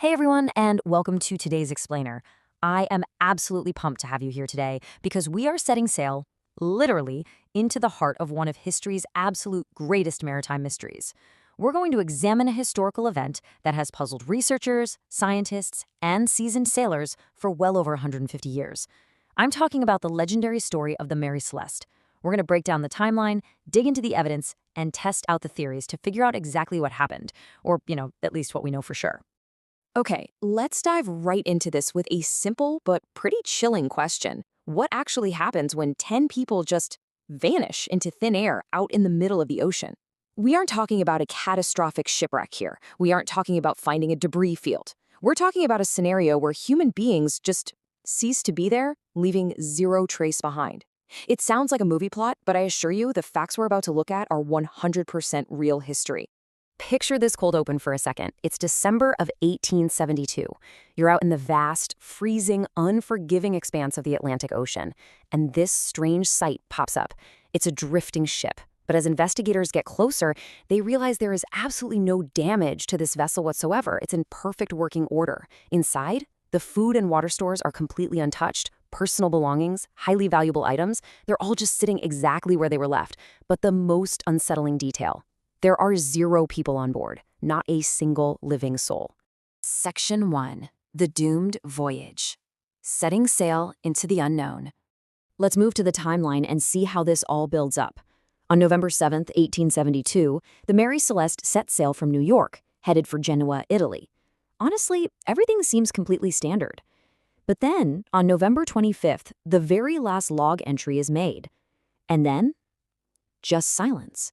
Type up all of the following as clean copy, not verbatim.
Hey everyone, and welcome to today's Explainer. I am absolutely pumped to have you here today because we are setting sail, literally, into the heart of one of history's absolute greatest maritime mysteries. We're going to examine a historical event that has puzzled researchers, scientists, and seasoned sailors for well over 150 years. I'm talking about the legendary story of the Mary Celeste. We're going to break down the timeline, dig into the evidence, and test out the theories to figure out exactly what happened, or, at least what we know for sure. Okay, let's dive right into this with a simple but pretty chilling question. What actually happens when 10 people just vanish into thin air out in the middle of the ocean? We aren't talking about a catastrophic shipwreck here. We aren't talking about finding a debris field. We're talking about a scenario where human beings just cease to be there, leaving zero trace behind. It sounds like a movie plot, but I assure you the facts we're about to look at are 100% real history. Picture this cold open for a second. It's December of 1872. You're out in the vast, freezing, unforgiving expanse of the Atlantic Ocean, and this strange sight pops up. It's a drifting ship. But as investigators get closer, they realize there is absolutely no damage to this vessel whatsoever. It's in perfect working order. Inside, the food and water stores are completely untouched. Personal belongings, highly valuable items, they're all just sitting exactly where they were left. But the most unsettling detail: there are 0 people on board, not a single living soul. Section 1. The Doomed Voyage. Setting sail into the unknown. Let's move to the timeline and see how this all builds up. On November 7th, 1872, the Mary Celeste set sail from New York, headed for Genoa, Italy. Honestly, everything seems completely standard. But then, on November 25th, the very last log entry is made. And then, just silence.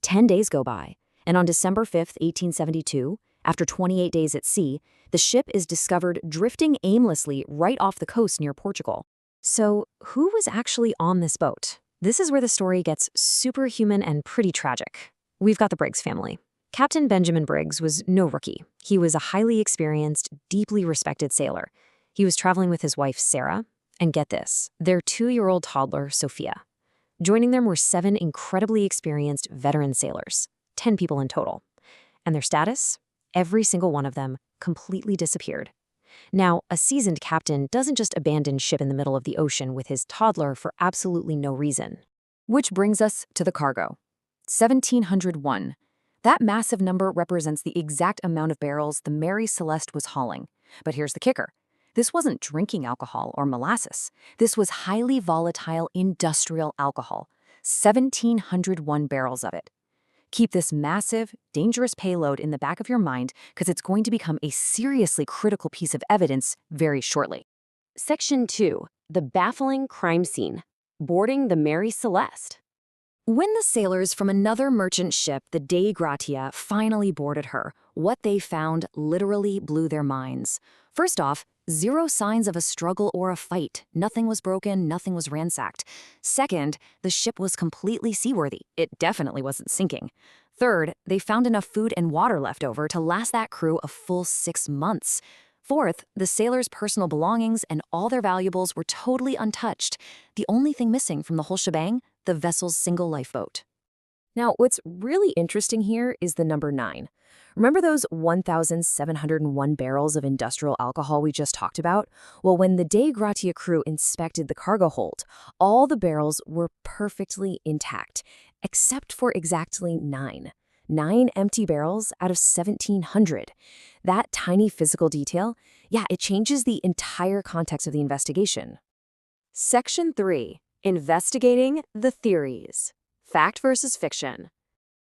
10 days go by, and on December 5th, 1872, after 28 days at sea, the ship is discovered drifting aimlessly right off the coast near Portugal. So, who was actually on this boat? This is where the story gets superhuman and pretty tragic. We've got the Briggs family. Captain Benjamin Briggs was no rookie. He was a highly experienced, deeply respected sailor. He was traveling with his wife, Sarah, and get this, their 2-year-old toddler, Sophia. Joining them were 7 incredibly experienced veteran sailors, 10 people in total. And their status? Every single one of them completely disappeared. Now, a seasoned captain doesn't just abandon ship in the middle of the ocean with his toddler for absolutely no reason. Which brings us to the cargo. 1,701. That massive number represents the exact amount of barrels the Mary Celeste was hauling. But here's the kicker. This wasn't drinking alcohol or molasses. This was highly volatile industrial alcohol, 1,701 barrels of it. Keep this massive, dangerous payload in the back of your mind because it's going to become a seriously critical piece of evidence very shortly. Section 2. The baffling crime scene. Boarding the Mary Celeste. When the sailors from another merchant ship, the Dei Gratia, finally boarded her, what they found literally blew their minds. First off, 0 signs of a struggle or a fight. Nothing was broken, nothing was ransacked. Second, the ship was completely seaworthy. It definitely wasn't sinking. Third, they found enough food and water left over to last that crew a full 6 months. Fourth, the sailors' personal belongings and all their valuables were totally untouched. The only thing missing from the whole shebang, the vessel's single lifeboat. Now, what's really interesting here is the number 9. Remember those 1,701 barrels of industrial alcohol we just talked about? Well, when the Dei Gratia crew inspected the cargo hold, all the barrels were perfectly intact, except for exactly 9. 9 empty barrels out of 1,700. That tiny physical detail, it changes the entire context of the investigation. Section 3. Investigating the theories. Fact versus fiction.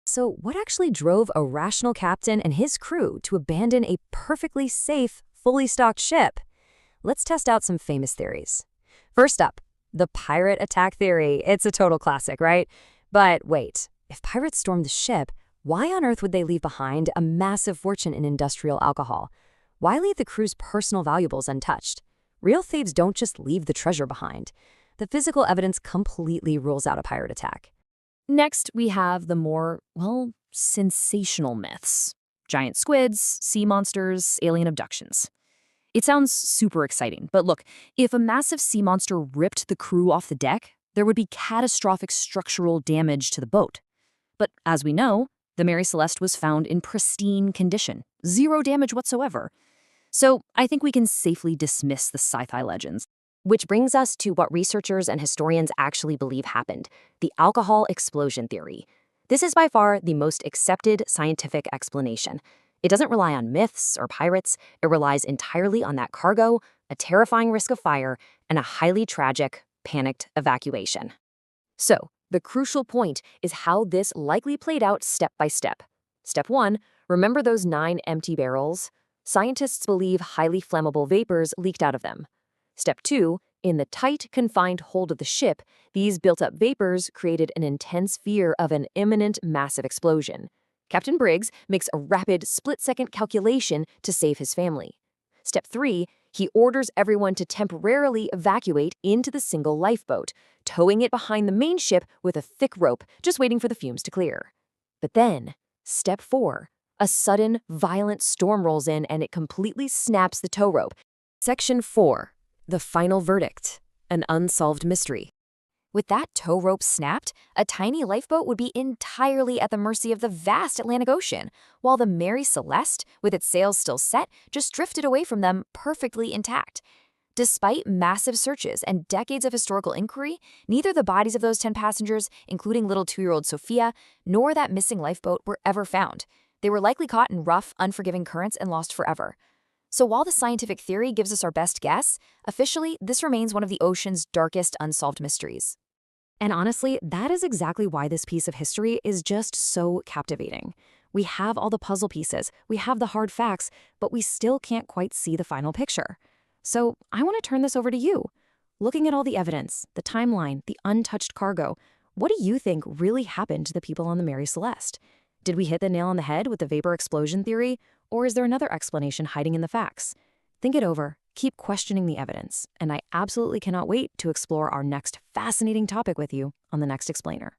So what actually drove a rational captain and his crew to abandon a perfectly safe, fully stocked ship? Let's test out some famous theories. First up, the pirate attack theory. It's a total classic, right? But wait, if pirates stormed the ship, why on earth would they leave behind a massive fortune in industrial alcohol? Why leave the crew's personal valuables untouched? Real thieves don't just leave the treasure behind. The physical evidence completely rules out a pirate attack. Next, we have the more, sensational myths. Giant squids, sea monsters, alien abductions. It sounds super exciting, but look, if a massive sea monster ripped the crew off the deck, there would be catastrophic structural damage to the boat. But as we know, the Mary Celeste was found in pristine condition, 0 damage whatsoever. So I think we can safely dismiss the sci-fi legends. Which brings us to what researchers and historians actually believe happened, the alcohol explosion theory. This is by far the most accepted scientific explanation. It doesn't rely on myths or pirates, it relies entirely on that cargo, a terrifying risk of fire, and a highly tragic, panicked evacuation. So, the crucial point is how this likely played out step by step. Step 1, remember those 9 empty barrels? Scientists believe highly flammable vapors leaked out of them. Step 2, in the tight, confined hold of the ship, these built-up vapors created an intense fear of an imminent massive explosion. Captain Briggs makes a rapid, split-second calculation to save his family. Step 3, he orders everyone to temporarily evacuate into the single lifeboat, towing it behind the main ship with a thick rope, just waiting for the fumes to clear. But then, Step 4, a sudden, violent storm rolls in and it completely snaps the tow rope. Section 4. The final verdict, an unsolved mystery. With that tow rope snapped, a tiny lifeboat would be entirely at the mercy of the vast Atlantic Ocean, while the Mary Celeste, with its sails still set, just drifted away from them perfectly intact. Despite massive searches and decades of historical inquiry, neither the bodies of those 10 passengers, including little 2-year-old Sophia, nor that missing lifeboat were ever found. They were likely caught in rough, unforgiving currents and lost forever. So while the scientific theory gives us our best guess, officially, this remains one of the ocean's darkest unsolved mysteries. And honestly, that is exactly why this piece of history is just so captivating. We have all the puzzle pieces, we have the hard facts, but we still can't quite see the final picture. So I want to turn this over to you. Looking at all the evidence, the timeline, the untouched cargo, what do you think really happened to the people on the Mary Celeste? Did we hit the nail on the head with the vapor explosion theory, or is there another explanation hiding in the facts? Think it over, keep questioning the evidence, and I absolutely cannot wait to explore our next fascinating topic with you on the next Explainer.